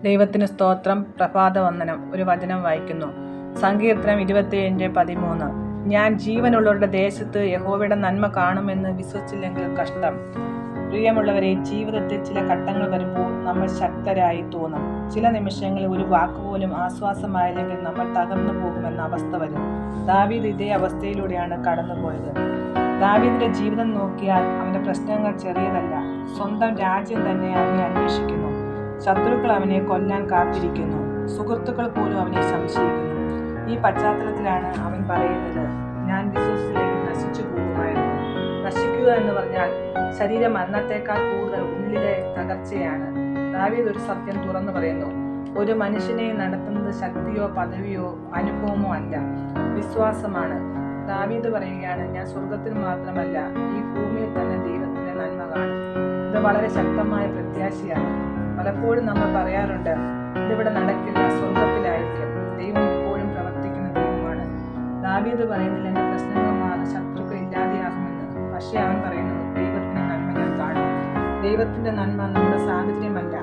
ദൈവത്തിന് സ്തോത്രം. പ്രഭാതവന്ദനം. ഒരു വചനം വായിക്കുന്നു. സങ്കീർത്തനം 27:13. ഞാൻ ജീവനുള്ളവരുടെ ദേശത്ത് യഹോവയുടെ നന്മ കാണുമെന്ന് വിശ്വസിച്ചില്ലെങ്കിൽ കഷ്ടം. പ്രിയമുള്ളവരെ, ജീവിതത്തിൽ ചില ഘട്ടങ്ങൾ വരുമ്പോൾ നമ്മൾ ശക്തരായി തോന്നും. ചില നിമിഷങ്ങളിൽ ഒരു വാക്കുപോലും ആശ്വാസമായില്ലെങ്കിൽ നമ്മൾ തകർന്നു പോകുമെന്ന അവസ്ഥ വരും. ദാവീദ് ഇതേ അവസ്ഥയിലൂടെയാണ് കടന്നുപോയത്. ദാവീദിന്റെ ജീവിതം നോക്കിയാൽ അവന്റെ പ്രശ്നങ്ങൾ ചെറിയതല്ല. സ്വന്തം രാജ്യം തന്നെ അവനെ അന്വേഷിക്കുന്നു. ശത്രുക്കൾ അവനെ കൊല്ലാൻ കാത്തിരിക്കുന്നു. സുഹൃത്തുക്കൾ പോലും അവനെ സംശയിക്കുന്നു. ഈ പശ്ചാത്തലത്തിലാണ് അവൻ പറയുന്നത്, ഞാൻ വിശ്വസിച്ചില്ലെങ്കിൽ നശിച്ചു പോകുമായിരുന്നു. നശിക്കുക എന്ന് പറഞ്ഞാൽ ശരീര മരണത്തെക്കാൾ കൂടുതൽ ഉള്ളിലെ തകർച്ചയാണ്. ദാവീദ് ഒരു സത്യം തുറന്നു പറയുന്നു. ഒരു മനുഷ്യനെ നടത്തുന്നത് ശക്തിയോ പദവിയോ അനുഭവമോ അല്ല, വിശ്വാസമാണ്. ദാവീദ് പറയുകയാണ്, ഞാൻ സ്വർഗത്തിൽ മാത്രമല്ല ഈ ഭൂമിയിൽ തന്നെ ദൈവത്തിന്റെ നന്മ കാണും. ഇത് വളരെ ശക്തമായ പ്രത്യാശയാണ്. പലപ്പോഴും നമ്മൾ പറയാറുണ്ട്, ഇതിവിടെ നടക്കില്ല, സ്വർഗത്തിലായിരിക്കും. ദൈവം ഇപ്പോഴും പ്രവർത്തിക്കുന്ന ദൈവമാണ്. ദാവീദ് പറയുന്നില്ല, എന്റെ പ്രശ്നങ്ങൾ മാറും, ശത്രുക്കൾ ഇല്ലാതെയാകുമെന്ന്. പക്ഷെ അവൻ പറയുന്നു, ദൈവത്തിന്റെ നന്മ ഞാൻ കാണും. ദൈവത്തിന്റെ നന്മ നമ്മുടെ സാഹചര്യമല്ല.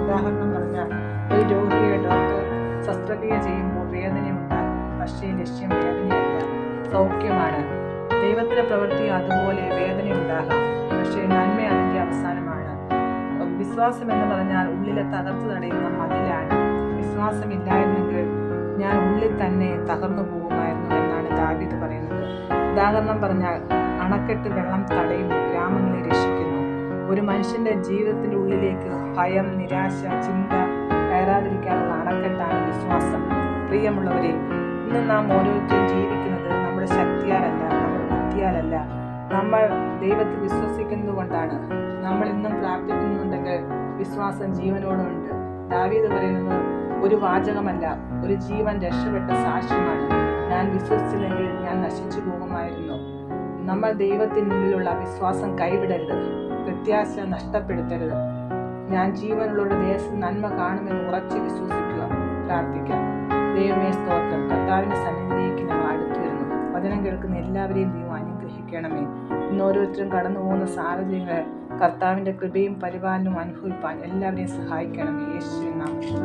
ഉദാഹരണം പറഞ്ഞാൽ, ഒരു രോഗിയെ ഡോക്ടർ ശസ്ത്രക്രിയ ചെയ്യുമ്പോൾ വേദനയുണ്ടാകും. പക്ഷേ ലക്ഷ്യം വേദനയല്ല, സൗഖ്യമാണ്. ദൈവത്തിന്റെ പ്രവൃത്തി അതുപോലെ വേദനയുണ്ടാകാം, പക്ഷേ നന്മ അതിന്റെ അവസാനമാണ്. വിശ്വാസം എന്ന് പറഞ്ഞാൽ ഉള്ളിലെ തകർച്ച തടയുന്ന മതിലാണ്. വിശ്വാസമില്ലായിരുന്നെങ്കിൽ ഞാൻ ഉള്ളിൽ തന്നെ തകർന്നു പോകുമായിരുന്നു എന്നാണ് ദാവീദ് പറയുന്നത്. ഉദാഹരണം പറഞ്ഞാൽ, അണക്കെട്ട് വെള്ളം തടയുന്നു, ഗ്രാമങ്ങളെ രക്ഷിക്കുന്നു. ഒരു മനുഷ്യന്റെ ജീവിതത്തിന്റെ ഉള്ളിലേക്ക് ഭയം, നിരാശ, ചിന്ത കയറാതിരിക്കാനുള്ള അണക്കെട്ടാണ് വിശ്വാസം. പ്രിയമുള്ളവരെ, ഇന്ന് നാം ഓരോരുത്തരും ജീവിക്കുന്നത് നമ്മുടെ ശക്തിയാലല്ല, നമ്മുടെ ബുദ്ധിയാലല്ല. നമ്മൾ ദൈവത്തിൽ വിശ്വസിക്കുന്നത് കൊണ്ടാണ്. നമ്മൾ ഇന്നും പ്രാർത്ഥിക്കുന്നുണ്ടെങ്കിൽ വിശ്വാസം ജീവനോടുണ്ട്. ദാവീദ് പറയുന്നത് ഒരു വാചകമല്ല, ഒരു ജീവൻ രക്ഷപ്പെട്ട സാക്ഷ്യമാണ്. ഞാൻ വിശ്വസിച്ചില്ലെങ്കിൽ ഞാൻ നശിച്ചു പോകുമായിരുന്നു. നമ്മൾ ദൈവത്തിനുള്ളിലുള്ള വിശ്വാസം കൈവിടരുത്, പ്രത്യാശ നഷ്ടപ്പെടുത്തരുത്. ഞാൻ ജീവനുള്ളവരുടെ ദേശത്ത് നന്മ കാണുമെന്ന് ഉറച്ച് വിശ്വസിക്കുക. പ്രാർത്ഥിക്കാം. ദൈവമേ സ്തോത്രം. കർത്താവിന്റെ സന്നിധിയിലേക്ക് ഞങ്ങൾ അടുത്തു വരുന്നു. വചനം കേൾക്കുന്ന എല്ലാവരെയും ദൈവം അനുഗ്രഹിക്കണമേ. ഇന്ന് ഓരോരുത്തരും കടന്നു പോകുന്ന സാഹചര്യങ്ങൾ കർത്താവിന്റെ കൃപയും പരിപാലനവും അനുഭവിപ്പാൻ എല്ലാവരെയും സഹായിക്കണമേ. യേശുവിൻ നാമത്തിൽ.